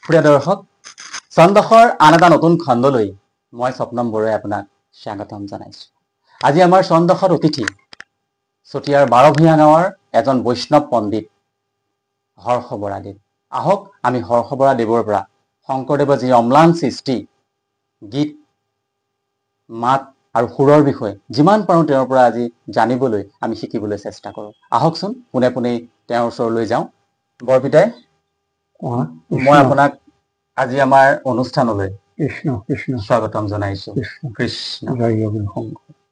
প্ৰিয় দৰ্শক, চন্দখৰ আন এটা নতুন খণ্ডলৈ মই স্বপ্নম বৰুৱাই আপোনাক স্বাগতম জনাইছোঁ। আজি আমাৰ চন্দখৰ অতিথি চতিয়াৰ বাৰভূঞা গাঁৱৰ এজন বৈষ্ণৱ পণ্ডিত হৰ্ষ বৰাদেৱ। আহক আমি হৰ্ষ বৰাদেৱৰ পৰা শংকৰদেৱৰ যি অম্লান সৃষ্টি, গীত, মাত আৰু সুৰৰ বিষয়ে যিমান পাৰোঁ তেওঁৰ পৰা আজি জানিবলৈ আমি শিকিবলৈ চেষ্টা কৰোঁ। আহকচোন পোনে পোনে তেওঁৰ ওচৰলৈ যাওঁ। বৰপিতাই, মই আপোনাক আজি আমাৰ অনুষ্ঠানলৈ কৃষ্ণ কৃষ্ণ স্বাগতম জনাইছোঁ। কৃষ্ণ জয়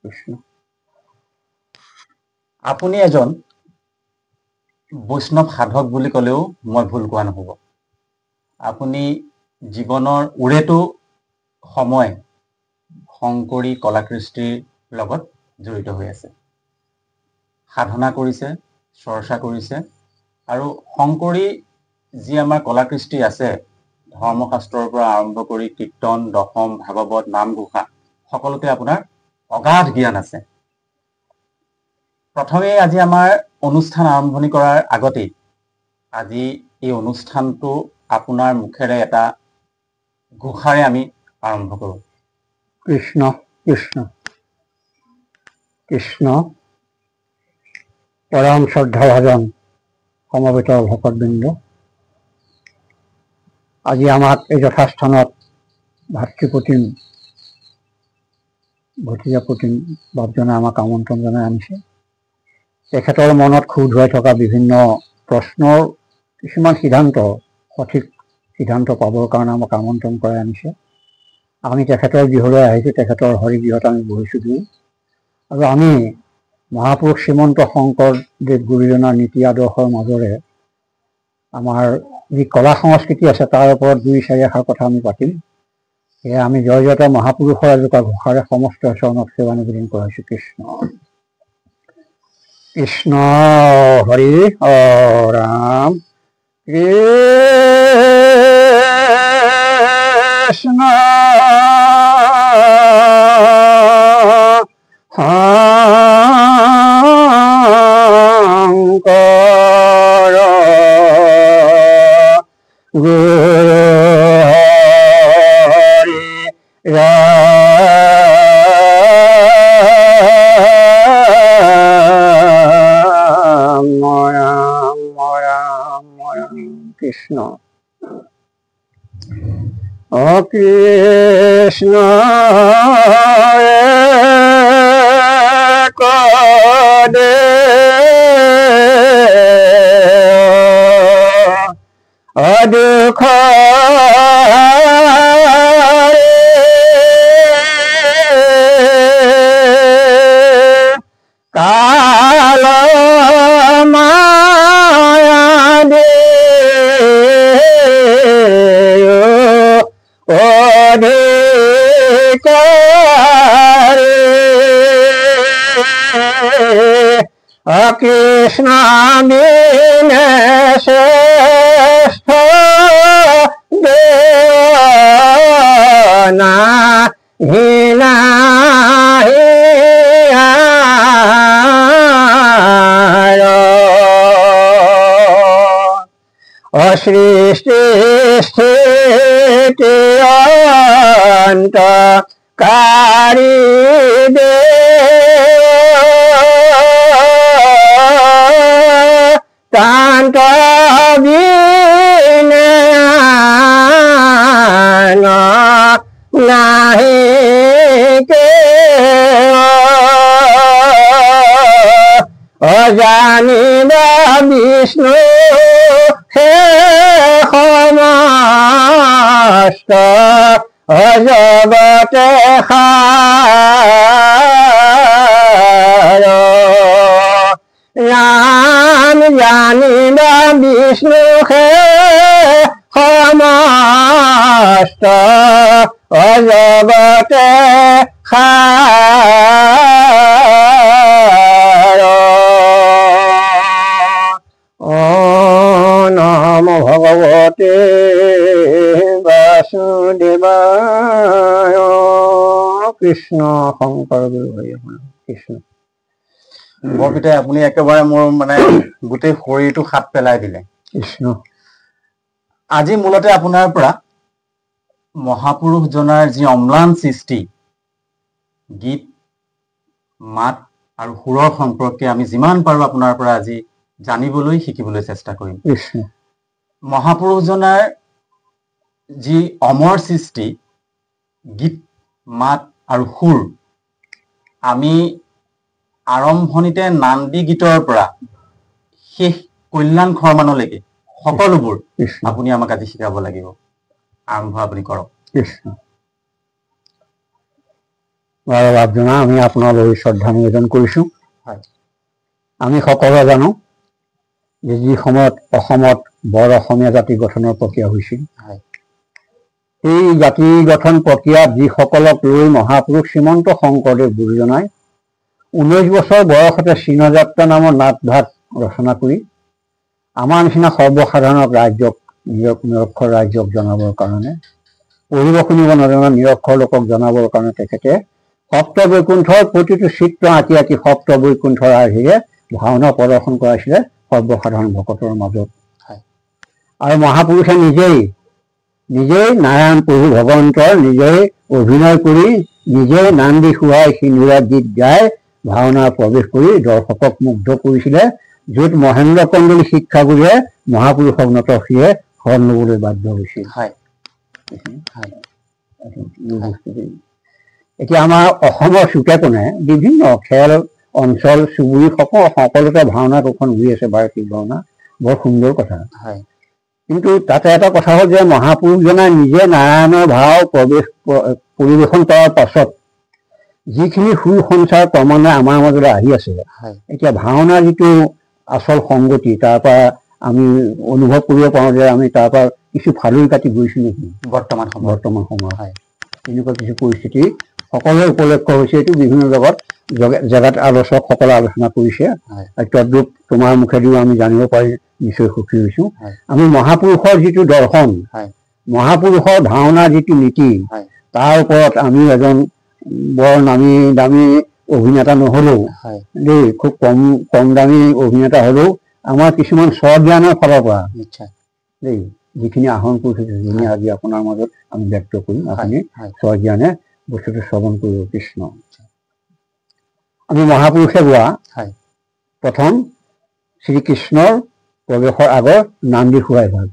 কৃষ্ণ। আপুনি এজন বৈষ্ণৱ সাধক বুলি ক'লেও মই ভুল কোৱা নহ'ব। আপুনি জীৱনৰ উৰেটো সময় শংকৰী কলাকৃষ্টিৰ লগত জড়িত হৈ আছে, সাধনা কৰিছে, চৰ্চা কৰিছে, আৰু শংকৰী যি আমাৰ কলাকৃষ্টি আছে, ধৰ্মশাস্ত্ৰৰ পৰা আৰম্ভ কৰি কীৰ্তন, দশম, ভাগৱত, নামঘোষা সকলোতে আপোনাৰ অগাধ জ্ঞান আছে। প্ৰথমে আজি আমাৰ অনুষ্ঠান আৰম্ভণি কৰাৰ আগতেই আজি এই অনুষ্ঠানটো আপোনাৰ মুখেৰে এটা ঘোষাৰে আমি আৰম্ভ কৰোঁ। কৃষ্ণ কৃষ্ণ কৃষ্ণ। পৰম শ্ৰদ্ধাভাজন সমবেত ভকতবৃন্দ, আজি আমাক এই যথাস্থানত ভাতৃপ্ৰতিম ভতিজা প্ৰতিম বাপজনে আমাক আমন্ত্ৰণ জনাই আনিছে। তেখেতৰ মনত খুব ধুৱাই থকা বিভিন্ন প্ৰশ্নৰ কিছুমান সঠিক সিদ্ধান্ত পাবৰ কাৰণে আমাক আমন্ত্ৰণ কৰাই আনিছে। আমি তেখেতৰ গৃহলৈ আহিছোঁ, তেখেতৰ হৰিগৃহত আমি বহিছোঁ আৰু আমি মহাপুৰুষ শ্ৰীমন্ত শংকৰদেৱ গুৰুজনাৰ নীতি আদৰ্শৰ মাজৰে আমাৰ যি কলা সংস্কৃতি আছে তাৰ ওপৰত দুই চাৰি এষাৰ কথা আমি পাতিম। সেয়া আমি জয়ত মহাপুৰুষৰ এজোপা ঘোষাৰে সমস্ত চৰণত সেৱা নিবেদন কৰাইছোঁ। কৃষ্ণ কৃষ্ণ হৰি ৰাম কৃষ্ণ শংকৰ গুৰু হৰি ৰাম ৰাম ৰাম ৰাম কৃষ্ণ। অ কৃষ্ণ কদে অদুখ কাল মায়া দে অধিকারে কৃষ্ণ বিনে শ্রেষ্ঠ দেওনা হীনা অসৃষ্টি স্থিতি অন্ত কারি দে তান্ত বিনে নাহি কে অজানিবা বিষ্ণু হে সমস্ত অজগতে ৰাম জানিবা বিষ্ণু হে সমস্ত অজগতে নম ভগৱতে বাসুদেৱায়। কৃষ্ণ শংকৰ গুৰু হৰি কৃষ্ণ। বৰপিতাই, আপুনি একেবাৰে মোৰ গোটেই শৰীৰটো হাত পেলাই দিলে। কৃষ্ণ। আজি মূলতে আপোনাৰ পৰা মহাপুৰুষজনাৰ যি অম্লান সৃষ্টি গীত মাত আৰু সুৰৰ সম্পৰ্কে আমি যিমান পাৰোঁ আপোনাৰ পৰা আজি জানিবলৈ শিকিবলৈ চেষ্টা কৰিম। মহাপুৰুষজনাৰ যি অমৰ সৃষ্টি গীত মাত আৰু সুৰ আমি আৰম্ভণিতে নান্দী গীতৰ পৰা শেষ কল্যাণ খৰমানলৈকে সকলোবোৰ আপুনি আমাক আজি শিকাব লাগিব। আৰম্ভ আপুনি কৰক। বাপজনা আমি আপোনালৈ শ্ৰদ্ধা নিবেদন কৰিছোঁ। আমি সকলোৱে জানো যে যি সময়ত অসমত বৰ অসমীয়া জাতি গঠনৰ প্ৰক্ৰিয়া হৈছিল, এই জাতি গঠন প্ৰক্ৰিয়াত যিসকলক লৈ মহাপুৰুষ শ্ৰীমন্ত শংকৰদেৱ গুৰুজনাই 19 বছৰ বয়সতে চীনযাত্ৰা নামৰ নাট ভাগ ৰচনা কৰি আমাৰ নিচিনা সৰ্বসাধাৰণক ৰাজ্যক নিৰক্ষৰ ৰাজ্যক জনাবৰ কাৰণে, পঢ়িব শুনিব নজনা নিৰক্ষৰ লোকক জনাবৰ কাৰণে তেখেতে সপ্ত বৈকুণ্ঠৰ প্ৰতিটো চিত্ৰ আঁকি আঁকি সপ্ত বৈকুণ্ঠৰ আৰ্হিৰে ভাওনা প্ৰদৰ্শন কৰাইছিলে সৰ্বসাধাৰণ ভকতৰ মাজত। আৰু মহাপুৰুষে নিজেই নাৰায়ণ প্ৰভু ভগৱন্তৰ নিজেই অভিনয় কৰি নিজেই নান্দী শুৱাই সিন্দুৰা গীত গাই ভাওনা প্ৰৱেশ কৰি দৰ্শকক মুগ্ধ কৰিছিলে, য'ত মহেন্দ্ৰ কন্দলী শিক্ষাগুৰুৱে মহাপুৰুষক নতশিৰে শৰণ ল'বলৈ বাধ্য হৈছিল। এতিয়া আমাৰ অসমৰ চুকে কোণে বিভিন্ন খেল অঞ্চল চুবুৰী সকলোতে ভাওনা দুখন ঘূৰি আছে, বাৰ্ষিক ভাওনা, বৰ সুন্দৰ কথা। কিন্তু তাতে এটা কথা হ'ল যে মহাপুৰুষজনাই নিজে নাৰায়ণৰ ভাও পৰিৱেশন কৰাৰ পাছত যিখিনি সুৰ সঞ্চাৰ ক্ৰমান্বয়ে আমাৰ মাজলৈ আহি আছে, এতিয়া ভাওনাৰ যিটো আচল সংগতি তাৰ পৰা আমি অনুভৱ কৰিব পাৰোঁ যে আমি তাৰ পৰা কিছু ফালৰি কাটি গৈছোঁ নেকি বৰ্তমান সময়ত। এনেকুৱা কিছু পৰিস্থিতি সকলোৱে উপলক্ষ হৈছে। এইটো বিভিন্ন জেগাত আলোচকসকলে আলোচনা কৰিছে। তদ্ৰূপ তোমাৰ মুখেদিও আমি জানিব পাৰি নিশ্চয় সুখী হৈছোঁ। আমি মহাপুৰুষৰ যিটো দৰ্শন, মহাপুৰুষৰ ভাওনাৰ যিটো নীতি, তাৰ ওপৰত আমি এজন বৰ নামী দামী অভিনেতা নহ'লেও দেই, খুব কম দামী অভিনেতা হ'লেও আমাৰ কিছুমান স্বজ্ঞানৰ ফালৰ পৰা দেই যিখিনি আহৰণ কৰিছোঁ সেইখিনি আজি আপোনাৰ মাজত আমি ব্যক্ত কৰিম। আপুনি স্বজ্ঞানে বস্তুটো শ্ৰৱণ কৰিব। কৃষ্ণ। আমি মহাপুৰুষে গোৱা প্ৰথম শ্ৰীকৃষ্ণৰ প্ৰৱেশৰ আগৰ নান্দী শুৱাই ভাগ।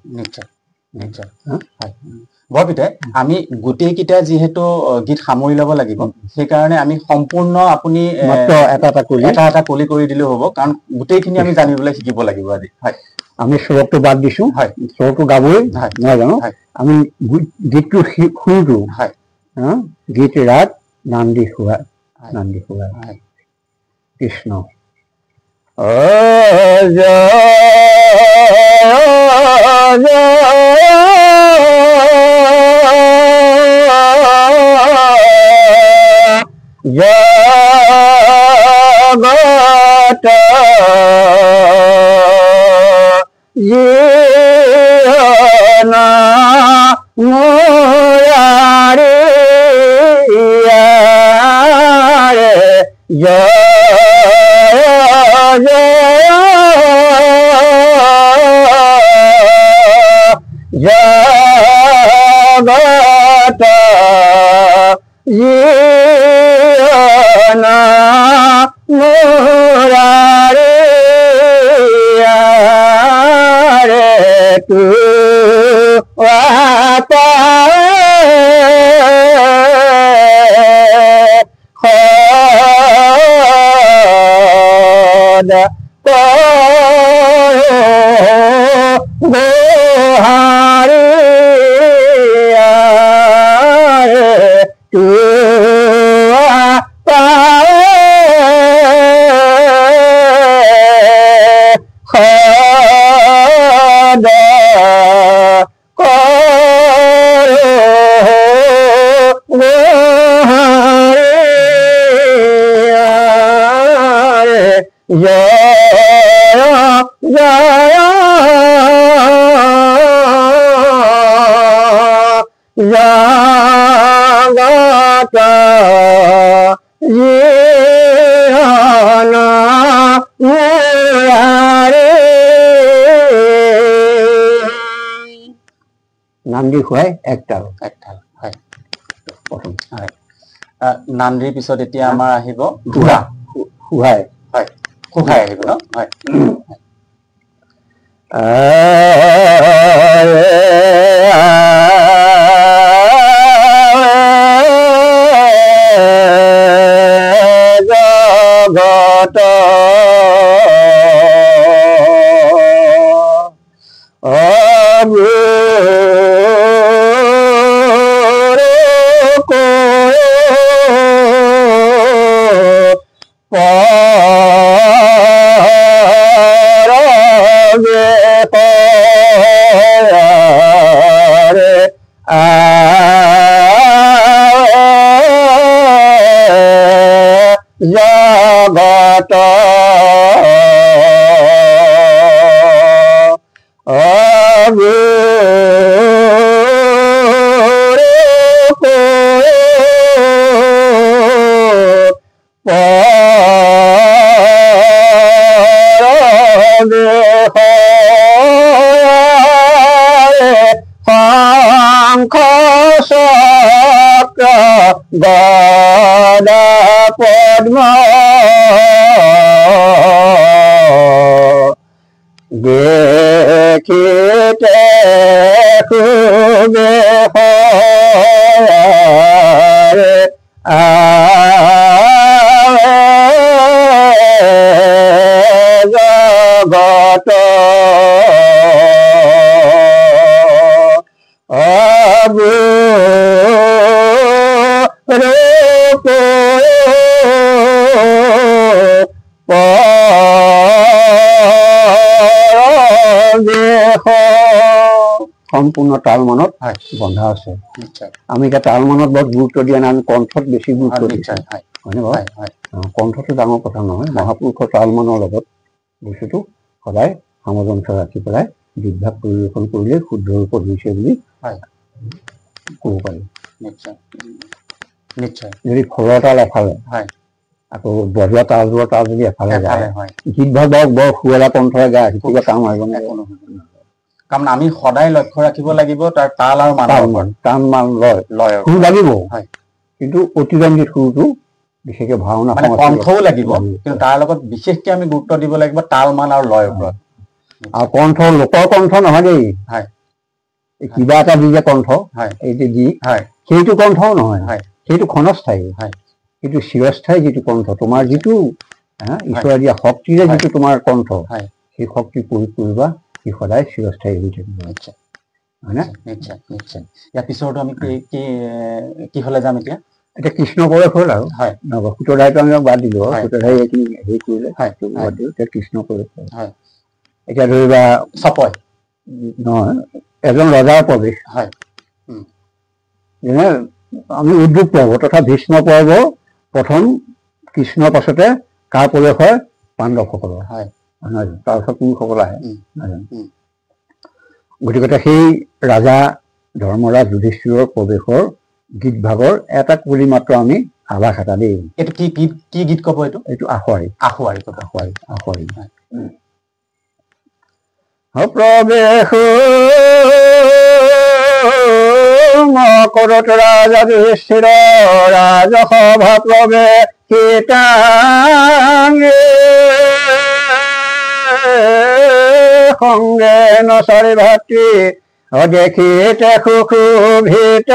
বৰপিতে আমি গোটেইকেইটা যিহেতু গীত সামৰি ল'ব লাগিব, সেইকাৰণে আমি সম্পূৰ্ণ আপুনি এটা এটা কলি কৰি দিলেও হ'ব, কাৰণ গোটেইখিনি আমি জানিবলৈ শিকিব লাগিব আজি। আমি স্বৰটো বাদ দিছোঁ, স্বৰটো গাবই নহয় জানো। আমি গীতটোৰ সুৰটো গীত ৰাগ নান্দী শুৱাই কৃষ্ণ। জগত জীবনা মুৰাৰি জয় জগত জীবনা মুৰাৰি তু গোহাৰি তু জগত জীবনা মুৰাৰি। নান্দি খুৱাই একডাল হয় প্ৰথম নান্দিৰ পিছত এতিয়া আমাৰ আহিব ঘোঁৰা খুৱাই হয় খুৱাই আহিব ন হয় গদা পদ্ম দেখিতে খুবে জগত সম্পূৰ্ণ তাল মানত বন্ধা আছে আমি এতিয়া তাল মানত বৰ গুৰুত্ব দিয়া নাই আমি কণ্ঠত বেছি গুৰুত্ব দিছোঁ হয়নে বাৰু কণ্ঠটো ডাঙৰ কথা নহয় মহাপুৰুষৰ তাল মানৰ লগত বস্তুটো সদায় সামঞ্জস্য ৰাখি পেলাই বিভাগ পৰিৱেশন কৰিলে শুদ্ধ ৰূপত হৈছে বুলি ক'ব পাৰি নিশ্চয় যদি খোলৰ তাল এফালে আকৌ বজোৱা তালযোৰৰ তাল যদি এফালে যায় গীত ভাগ বৰ শুৱলা কণ্ঠৰে গায় কিবা কাম আহিব নাই কাৰণ আমি সদায় লক্ষ্য ৰাখিব লাগিব তাৰ তাল আৰু মান তাল মান লয় সুৰ লাগিব কিন্তু অতিৰঞ্জিত সুৰটো বিশেষকৈ ভাওনা কণ্ঠও লাগিব কিন্তু তাৰ লগত বিশেষকৈ আমি গুৰুত্ব দিব লাগিব তাল মান আৰু লয়ৰ ওপৰত আৰু কণ্ঠ লোকৰ কণ্ঠ নহয় দেই কিবা এটা দি যে কণ্ঠ এইটো দি সেইটো কণ্ঠও নহয় সেইটো ক্ষণস্থায়ী কিন্তু চিৰস্থায়ী যিটো কণ্ঠ তোমাৰ যিটো ঈশ্বৰে দিয়া শক্তিৰে যিটো তোমাৰ কণ্ঠ সেই শক্তি প্ৰয়োগ কৰিবা সি সদায় চিৰস্থায়ী হৈ থাকিব হয়নে নিশ্চয় নিশ্চয় ইয়াৰ পিছতো আমি কি হ'লে যাম এতিয়া এতিয়া কৃষ্ণ প্ৰৱেশ হ'ল আৰু সূতধাৰীটো আমি বাদ দিলোঁ সূতধাৰী এইখিনি হেৰি কৰিলে বাদ দিওঁ এতিয়া কৃষ্ণ প্ৰৱেশ হ'ল এতিয়া ধৰিবা চপয় নহয় এজন ৰজাৰ প্ৰৱেশ যেনে আমি উদ্যোগ পৰ্ব তথা ভীষ্ম পৰ্ব প্ৰথম কৃষ্ণৰ পাছতে কাৰ প্ৰৱেশ হয় পাণ্ডৱসকলৰ তাৰপিছত পুৰুষসকল আহে গতিকে সেই ৰাজা ধৰ্মৰাজ যুধিষ্ঠিৰৰ প্ৰৱেশৰ গীত ভাগৰ এটা কলি মাত্ৰ আমি আভাস এটা দেই এইটো কি কি গীত ক'ব এইটো আখুৱাৰী প্ৰৱেশ মকৰত ৰাজা যুধিষ্ঠিৰ ৰাজসভা প্ৰৱেশিতাঙ্গে সংগে নচাৰি ভাতৃ দেখিতে সুশোভিত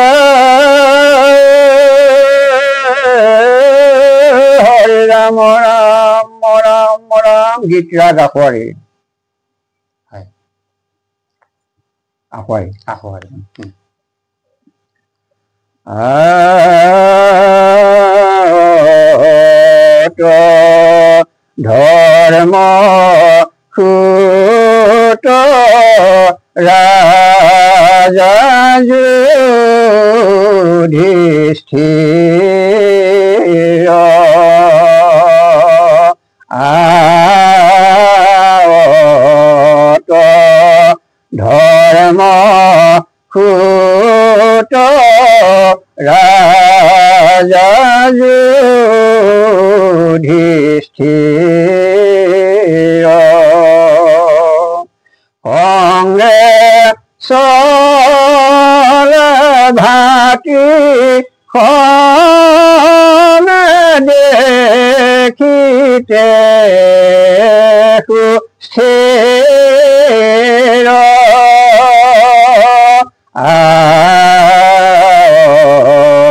হৰি ৰাম ৰাম ৰাম ৰাম গীতৰাজ আখুৱাৰী ধৰ্ম সুত ৰাজা যুধিষ্ঠিৰ ধৰ্ম সুত ৰাজা যুধিষ্ঠিৰ সংগে চল ভাতি খনে দেখিতে স্থিৰ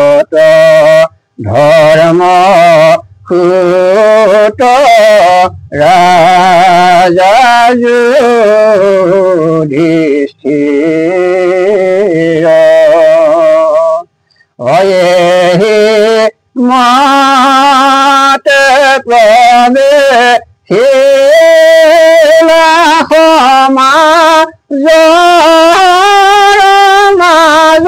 আত ধৰ্ম সুত ৰাজা যুধিষ্ঠিৰ অয়ে মাতে প্ৰৱেশিলা সমাজৰ মাজ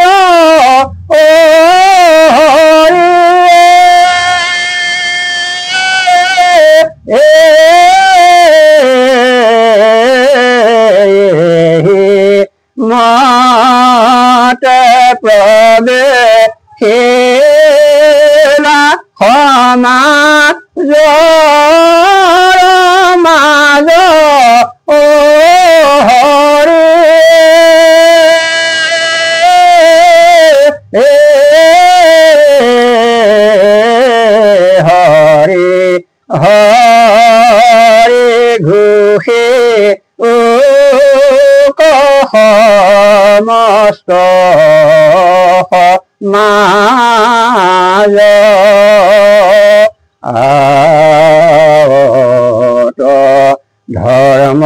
মাতে প্ৰৱেশিলা সমাজৰ মাজ হৰি হৰি ঘোষে সমস্ত সমাজ আত ধৰ্ম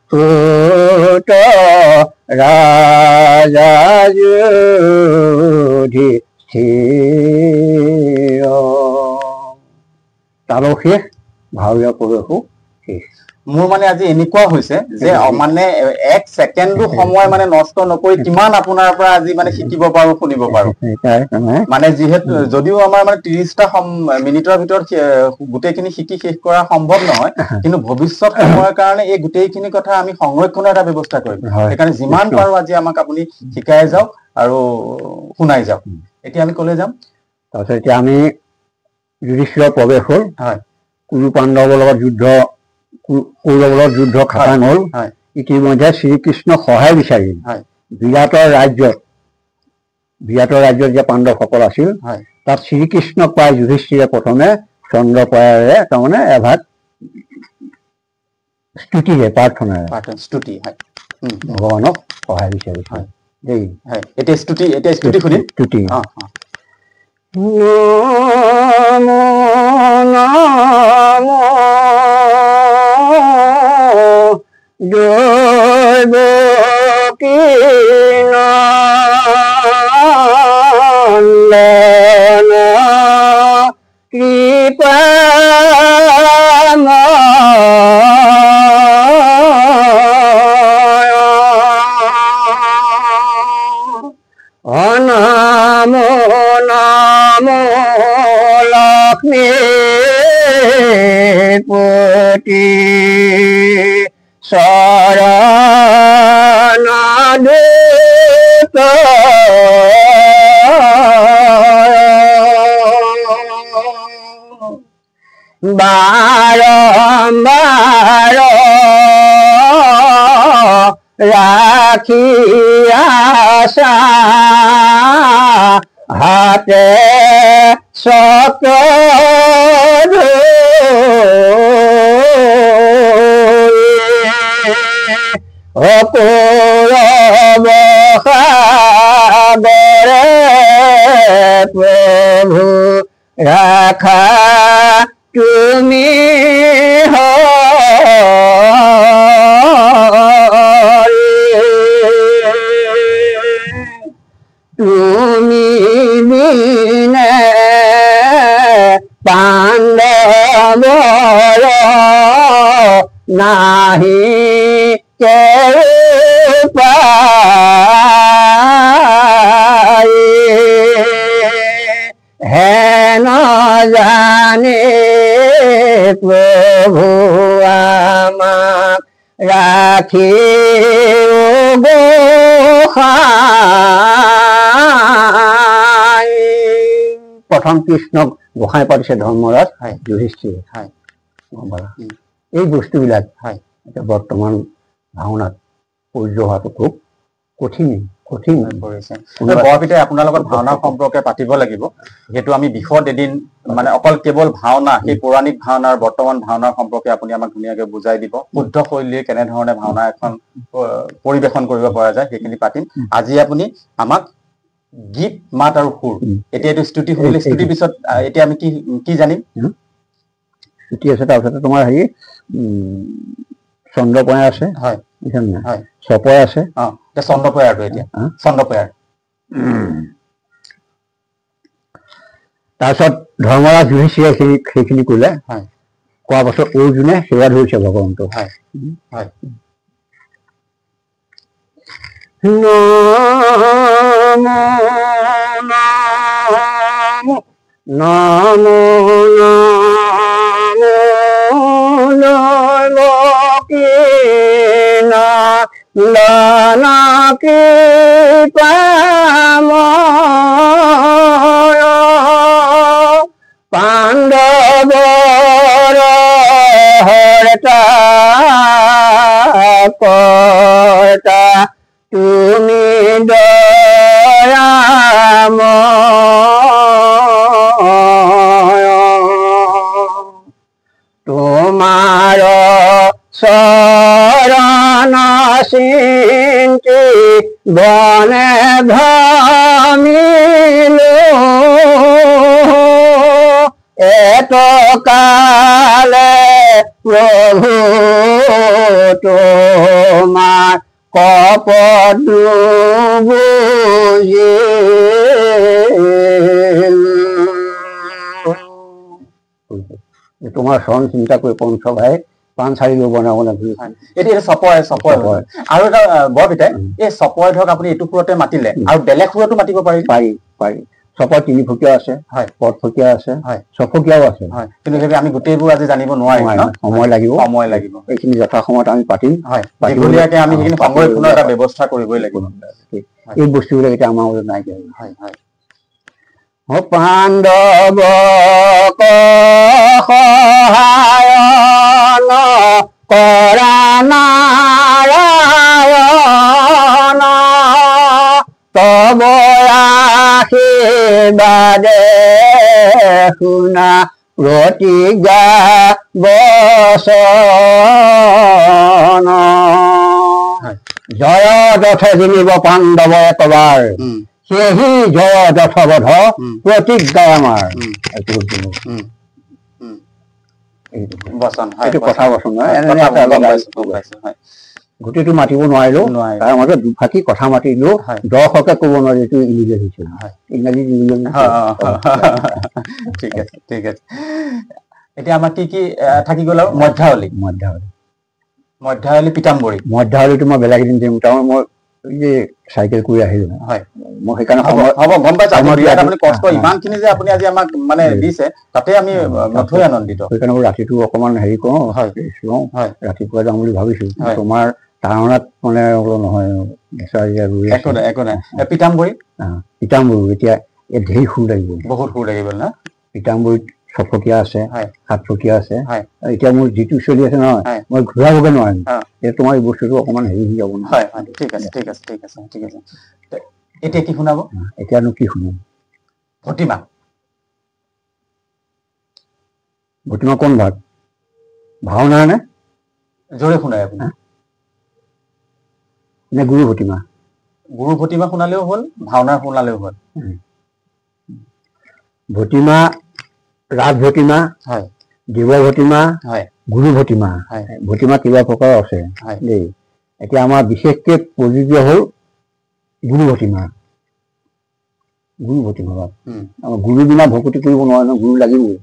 সুত ৰাজা যুধিষ্ঠিৰ তাৰো শেষ ভাৱৰীয়া প্ৰৱেশো শেষ মোৰ মানে আজি এনেকুৱা হৈছে যে মানে এক ছেকেণ্ডো সময় মানে নষ্ট নকৰি কিমান আপোনাৰ পৰা আজি মানে শিকিব পাৰো শুনিব পাৰো মানে যিহেতু যদিও আমাৰ মানে 30টা মিনিটৰ ভিতৰত গোটেইখিনি শিকি শেষ কৰা সম্ভৱ নহয় কিন্তু ভৱিষ্যত সময়ৰ কাৰণে এই গোটেইখিনি কথা আমি সংৰক্ষণৰ এটা ব্যৱস্থা কৰিম সেইকাৰণে যিমান পাৰো আজি আমাক আপুনি শিকাই যাওক আৰু শুনাই যাওক এতিয়া আমি কলে যাম তাৰপিছত এতিয়া আমি যুধিষ্ঠিৰৰ প্ৰৱেশ হ'ল হয় কুৰু পাণ্ডৱৰ লগত যুদ্ধ কৌৰৱৰ লগত যুদ্ধ খাটাং হ'ল ইতিমধ্যে শ্ৰীকৃষ্ণ সহায় বিচাৰিল বিৰাটৰ ৰাজ্যত যে পাণ্ডৱসকল আছিল তাত শ্ৰীকৃষ্ণক পাই যুধিষ্ঠিৰে প্ৰথমে চন্দ্ৰপয়াৰে তাৰমানে এভাগ স্তুতিৰে প্ৰাৰ্থনাৰে ভগৱানক সহায় বিচাৰিছে দেই এতিয়া স্তুতি শুনিম স্তুতি জৈব কিনন্দন কৃপা অনাম নাম লক্ষ্মী পতি শরণাদূত বারম্বার রাখি আশা হাতে চক্র অপূরব সাগরে প্রভু রাখা তুমি তুমি বিনে পাণ্ডৱৰ নাহি হেন জানে প্ৰভু আমাক ৰাখি প্ৰথম কৃষ্ণক গোসাঁই পাতিছে ধৰ্মৰাজ যুধিষ্ঠিৰে গম পালা এই বস্তুবিলাক এতিয়া বৰ্তমান ভাওনাত প্ৰযোজ্য হোৱাটো খুব কঠিন কঠিন পৰিছে বৰপিতাই আপোনাৰ লগত ভাওনাৰ সম্পৰ্কে পাতিব লাগিব যেহেতু আমি বিশদ এদিন মানে অকল কেৱল ভাওনা সেই পৌৰাণিক ভাওনাৰ বৰ্তমান ভাওনাৰ সম্পৰ্কে আপুনি আমাক ধুনীয়াকৈ বুজাই দিব শুদ্ধ শৈলীৰে কেনেধৰণে ভাওনা এখন পৰিবেশন কৰিব পৰা যায় সেইখিনি পাতিম আজি আপুনি আমাক গীত মাত আৰু সুৰ এতিয়া এইটো স্তুতি শুনিলে স্তুতিৰ পিছত এতিয়া আমি কি কি জানিম স্তুতি আছে তাৰপিছত তোমাৰ হেৰি চন্দ্ৰপয়া আছে হয় হয় চপয় আছে এতিয়া চন্দ্ৰপয়াৰটো এতিয়া চন্দ্ৰপয়াৰ তাৰপিছত ধৰ্মৰাজ যুধিষ্ঠিৰে সেইখিনি ক'লে হয় কোৱা পাছত অৰ্জুনে সেৱা ধৰিছে ভগৱন্তক হয় হয় পাণ্ডৱৰ হৰতা কৰ্তা তুমি দয়াময় তোমাৰ চৰণ চিন্তি বনে ভ্ৰমিলো এতকালে প্ৰভু তোমাৰ কপট তোমাৰ চৰণ চিন্তা কৰি পঞ্চ ভাই পাণ চাৰি বনাব নালাগে এতিয়া চপয় আৰু এটা বৰপিতাই এই চপয় ধৰক আপুনি এইটো সুৰতে মাতিলে আৰু বেলেগ সুৰতো মাতিব পাৰি পাৰি চপয় তিনিফুকীয়া আছে হয় পদফুকীয়া আছে হয় ছফুকীয়াও আছে হয় কিন্তু সেইবোৰ আমি গোটেইবোৰ আজি জানিব নোৱাৰিম সময় লাগিব এইখিনি যথা সময়ত আমি পাতিম হয় দীঘলীয়াকে আমি সেইখিনি সংৰক্ষণৰ এটা ব্যৱস্থা কৰিবই লাগিব এই বস্তুবিলাক এতিয়া আমাৰ মাজত নাইকিয়া হয় হয় পাণ্ডৱ সহায়ন কৰা নাৰায়ণ তব আশীৰ্বাদে শুনা প্ৰতিজ্ঞা বচন জয় দথ জিনিব পাণ্ডৱ এতবাৰ সেহি জয় দশবধ প্ৰতিজ্ঞা আমাৰ কথা বচন গোটেইটো মাতিব নোৱাৰিলো তাৰ মাজত দুফাকি কথা মাতিলো দৰ্শকে ক'ব নোৱাৰি এইটো ইংৰাজী হৈছে ইংৰাজী ঠিক আছে এতিয়া আমাৰ কি কি থাকি গ'ল আৰু মধ্যাৱলী পিতাম্বৰী মই বেলেগ এদিন দিম তাৰ মই যে চাইকেল কৰি আহিলো হয় মই সেইকাৰণে হ'ব গম পাইছো আপুনি কষ্ট ইমানখিনি যে আপুনি আজি আমাক মানে দিছে তাতে আমি নথৈ আনন্দিত সেইকাৰণে ৰাতিটো অকণমান হেৰি কৰোঁ হয় ৰাতিপুৱা যাম বুলি ভাবিছো তোমাৰ তাৰণাত মানে নহয় একো নাই পিতাম্বৰী এতিয়া ঢেৰ সুৰ লাগিব বহুত সুৰ লাগিব না পিতাম্বৰীত ছফকীয়া আছে সাতফকীয়া আছে এতিয়া মোৰ যিটো চলি আছে নহয় মই ঘূৰাবগে নোৱাৰিম তোমাৰ এই বস্তুটো অকণমান হেৰি হৈ যাব নহয় ঠিক আছে এতিয়া কি শুনাব এতিয়ানো কি শুনিম ভতিমা কোন ভাগ ভাওনা নে জোৰে শুনাই আপুনি নে গুৰু ভতিমা শুনালেও হ'ল ভাওনা শুনালেও হ'ল ভতিমা ৰাজ ভতিমা হয় দেৱ ভতিমা হয় গুৰু ভতিমা ভতিমা কিবা প্ৰকাৰ আছে দেই এতিয়া আমাৰ বিশেষকে প্ৰযোজ্য হ'ল গুৰু ভতিমা আমাৰ গুৰু বিনা ভকতি কৰিব নোৱাৰে ন গুৰু লাগিবই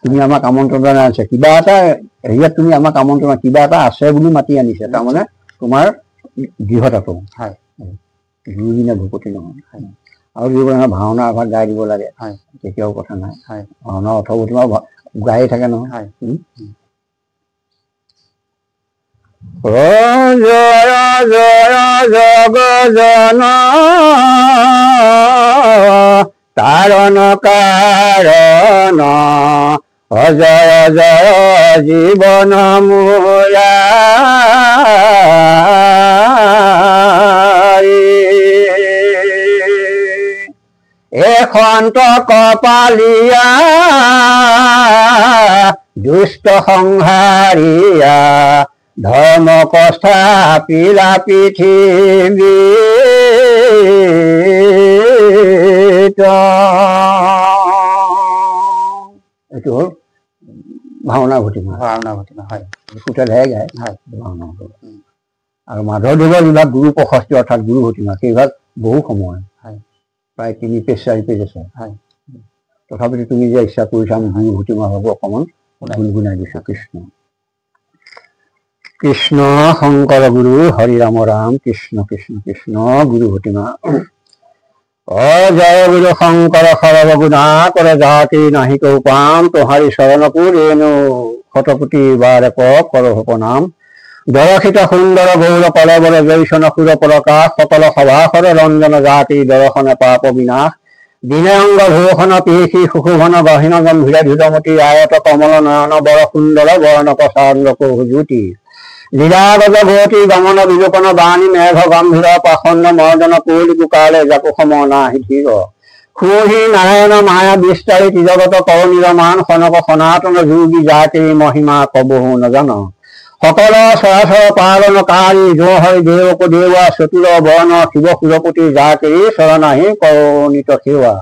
তুমি আমাক আমন্ত্ৰণ জনাই আনিছা কিবা এটা হেৰিয়াত তুমি আমাক আমন্ত্ৰণ কিবা এটা আছে বুলি মাতি আনিছে তাৰমানে তোমাৰ দৃঢ়তাটো গুৰু বিনা ভকতি নহয় আৰু যদি ভাওনা এভাগ গাই দিব লাগে তেতিয়াও কথা নাই ভাওনা অৰ্থ গায়ে থাকে নহয় জয় জয় জগজন তাৰণ কাৰণ অজয় জয় জীৱন মোৰা এখন্ত কপালিয়া দুষ্ট সংহাৰিয়া ধৰ্ম কষ্ঠাপিলা পৃথিৱী এইটো হ'ল ভাওনা ভটিমা হয় কোটালহে গায় হয় ভাওনা আৰু মাধৱদেৱৰ যিবিলাক গুৰু প্ৰশস্তি অৰ্থাৎ গুৰু ভটিমা সেইভাগ বহু সময় প্ৰায় 3 পেজ 4 পেজ আছে তথাপিতো তুমি যে ইচ্ছা কৰিছা আমি গুৰু ভটিমা হ'ব অকণমান গুণগুণাই দিছো কৃষ্ণ কৃষ্ণ শংকৰ গুৰু হৰি ৰাম ৰাম কৃষ্ণ কৃষ্ণ কৃষ্ণ গুৰু ভটিমা জয় গুৰু শংকৰ সৰ্বগুণা কৰে জাতি নাহি কৌ পাম তোহাৰি শৰণকো ৰেণু শতপতি বাৰ কৰ নাম দৰশিত সুন্দৰ গৌৰ কলবৰ জৈসন সুৰ প্ৰকাশ সকল সভাসৰ ৰঞ্জন জাতি দৰ্শন পাপ বিনাশ দিনে অংগ ভূষণ পেশী সুশোভন গহীন গম্ভীৰ ধৃতমতী আয়ত কমল নয়ন বৰ সুন্দৰ বৰ্ণ প্ৰসাদ কৌজুতি লীলাগজ গতি গমন বিলোপন বাণী মেঘ গম্ভীৰ পাখণ্ড মৰ্দন কৌলি কুকালে জাকু সমনা হিধীৰ খুহি নাৰায়ণ মায়া বিস্তাৰিত জগত কৰণীৰ মান খনক সনাতন যোগী জাতিৰ মহিমা কবহু নজন সকল চৰাচৰ পালনকাৰী জোহৰি দেৱক দেৱা চতুৰ বৰ্ণ শিৱ সুৰপতি জাতিৰ শৰণাহী কৰণিত সেৱা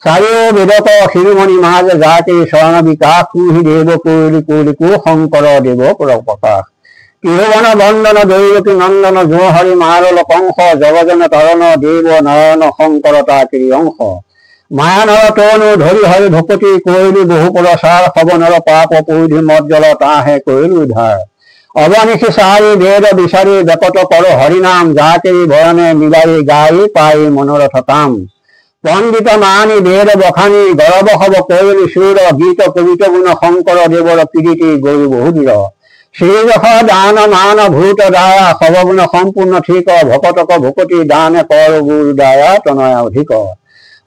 চাৰিও বেদক শিৰোমণি মাজ জাতিৰ শৰণ বিকাশ কুহি দেৱ কৌলি কৌলিকো শংকৰ দেৱ প্ৰকাশ তিৰুবন বন্দন দৈৱকী নন্দন জোহৰি মাৰল কংস জগজন তৰণ দেৱ নাৰায়ণ শংকৰ তাকিৰি অংশ মায়ানৰ তনু ধৰি হৰি ভকতি কৰিলি বহু প্ৰচাৰ সবনৰ পাপ পৰিধি মজ্জল তাহে কৰিলো উদ্ধাৰ অৱনিশি চাৰি বেদ বিচাৰি বেকত কৰ হৰিনাম জাতিৰি ভৰণে মিলাই গাই পাই মনোৰথ কাম পণ্ডিত মানি বেদ বখানি গৰব হব কৰিলি সুৰ গীত কবিত গুণ শংকৰ দেৱৰ কীৰ্তি গৰু বহুদূৰ শ্ৰীযশ দান মান ভূত দায়া সবগুণ সম্পূৰ্ণ ঠিক ভকতক ভকতি দান কৰ গুৰু দায়া তনয় অধিক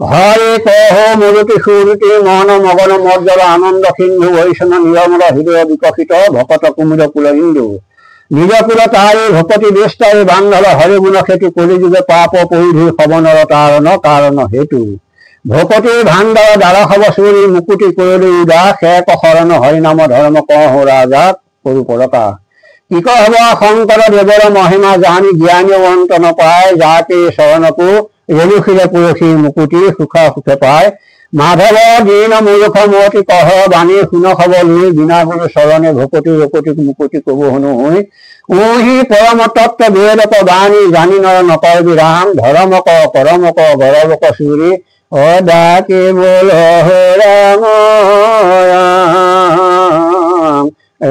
হৰে কহ মূৰুতি সুৰুতি মন মগন মজ্জল আনন্দ সিন্ধু বৈষ্ণ নিৰমল হৃদয় বিকশিত ভকত কুমুদ কুল ইন্দু নিজ কুল তাৰি ভকতি বিস্তাৰি বান্ধল হৰি গুণ খেতি কলিযুগে পাপ পৰিধি সবনৰ তাৰণ কাৰণ হেতু ভকতি ভাণ্ডাৰ দ্বাৰা হব চুৰি মুকুতি কৰিলি উদাস শেষ শৰণ হৰিনাম ধৰ্ম কহ ৰাজা কৰু প্ৰকাশ কি হব শংকৰ দেৱৰ মহিমা জানি জ্ঞানী অন্ত নপায় জাতি শৰণকো ৰেণুশিলে পুৰসী মুকুতি সুখা সুখে পায় মাধৱ দীন মূৰ্খ মতি কহ বাণী শুন খব লৈ বিনা গুৰু চৰণে ভকতি ৰকতি মুকুতি কব শুনো হৈ উহি পৰম তত্ত্ব বেদক বাণী জানি নৰ নকয় বিৰাম ধৰমক কৰমক গৰবক চুৰি অদাকে বল ৰাম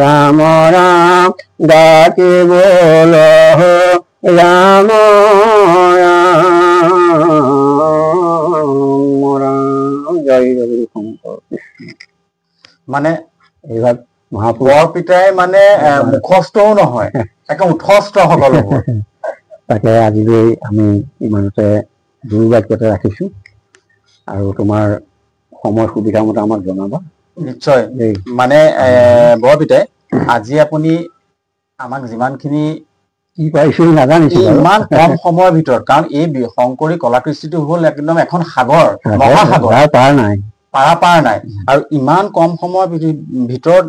ৰাম ৰাম ডাকে বল ৰাম মানে এইভাগ মহাপুৰুষৰ পিতাই মানে মুখস্থও নহয় একে উঠস্থ সকলো তাকে আজিলৈ আমি ইমানতে গুৰু বাক্যতে ৰাখিছো আৰু তোমাৰ সময় সুবিধা মতে আমাক জনাবা নিশ্চয় মানে বৰপিতাই আজি আপুনি আমাক যিমানখিনি কি পাইছো নাজানিছো ইমান কম সময়ৰ ভিতৰত কাৰণ এই শংকৰী কলাকৃষ্টিটো হ'ল একদম এখন সাগৰ মহাসাগৰ পাৰ নাই আৰু ইমান কম সময়ৰ ভিতৰত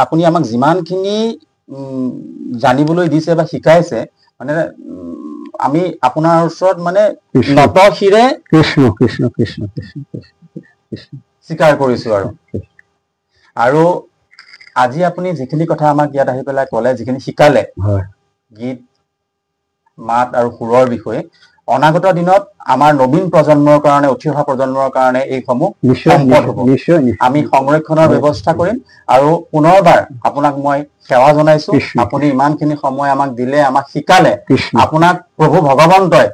আপুনি আমাক যিমানখিনি জানিবলৈ দিছে বা শিকাইছে মানে আমি আপোনাৰ ওচৰত মানে নত শিৰে কৃষ্ণ কৃষ্ণ কৃষ্ণ কৃষ্ণ কৃষ্ণ স্বীকাৰ কৰিছো আৰু আজি আপুনি যিখিনি কথা আমাক ইয়াত আহি পেলাই ক'লে যিখিনি শিকালে গীত মাত আৰু সুৰৰ বিষয়ে অনাগত দিনত আমাৰ নবীন প্ৰজন্মৰ কাৰণে উঠি অহা প্ৰজন্মৰ কাৰণে এইসমূহ সম্পদ হ'ব আমি সংৰক্ষণৰ ব্যৱস্থা কৰিম আৰু পুনৰবাৰ আপোনাক মই সেৱা জনাইছো আপুনি ইমানখিনি সময় আমাক দিলে আমাক শিকালে আপোনাক প্ৰভু ভগৱন্তই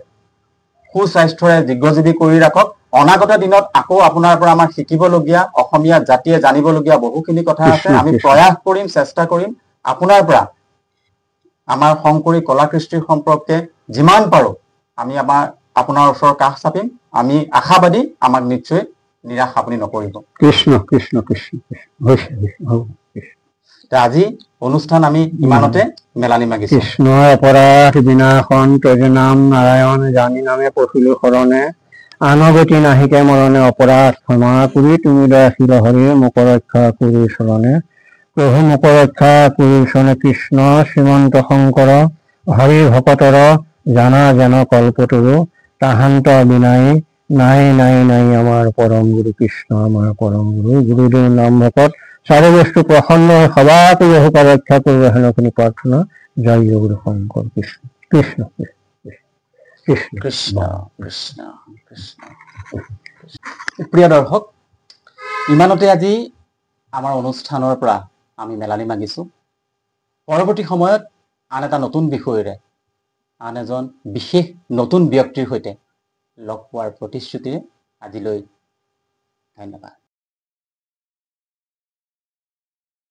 সুস্বাস্থ্যৰে দীৰ্ঘজীৱী কৰি ৰাখক অনাগত দিনত আকৌ আপোনাৰ পৰা আমাৰ শিকিবলগীয়া অসমীয়া জাতিয়ে জানিবলগীয়া বহুখিনি কথা আছে আমি প্ৰয়াস কৰিম চেষ্টা কৰিম আপোনাৰ পৰা আমাৰ শংকৰী কলাকৃষ্টিৰ সম্পৰ্কে যিমান পাৰো আমি আপোনাৰ ওচৰৰ কাষ চাপিম আমি আশাবাদী আমাক নিশ্চয় নিৰাশ আপুনি নকৰিব কৃষ্ণ কৃষ্ণ কৃষ্ণ আজি অনুষ্ঠান আমি ইমানতে মেলানি মাগিছো কৃষ্ণ অপৰাধ বিনাশন তজ নাম নাৰায়ণ জানি নামে পঠিলো শৰণে আনগতি নাহিকে মৰণে অপৰাধ ক্ষমা কৰি তুমি দয়াশীল হৰি মোক ৰক্ষা কৰি চৰণে প্ৰভু মোক ৰক্ষা কৰি চৰণে কৃষ্ণ শ্ৰীমন্ত শংকৰ হৰি ভকতৰ জানা জান কল্পতৰু তাহান্ত বিনাই নাই নাই নাই আমাৰ পৰম গুৰু কৃষ্ণ আমাৰ পৰম গুৰু গুৰুদেৱ নাম ভকত চাৰি বস্তু প্ৰসন্ন হৈ সবাকে বহু ৰক্ষা কৰিব হেনখিনি প্ৰাৰ্থনা জয় গুৰু শংকৰ কৃষ্ণ কৃষ্ণ কৃষ্ণ কৃষ্ণ কৃষ্ণ কৃষ্ণ। প্ৰিয় দৰ্শক, ইমানতে আজি আমাৰ অনুষ্ঠানৰ পৰা আমি মেলানি মাগিছোঁ। পৰৱৰ্তী সময়ত আন এটা নতুন বিষয়েৰে আন এজন বিশেষ নতুন ব্যক্তিৰ সৈতে লগ পোৱাৰ প্ৰতিশ্ৰুতিৰে আজিলৈ ধন্যবাদ।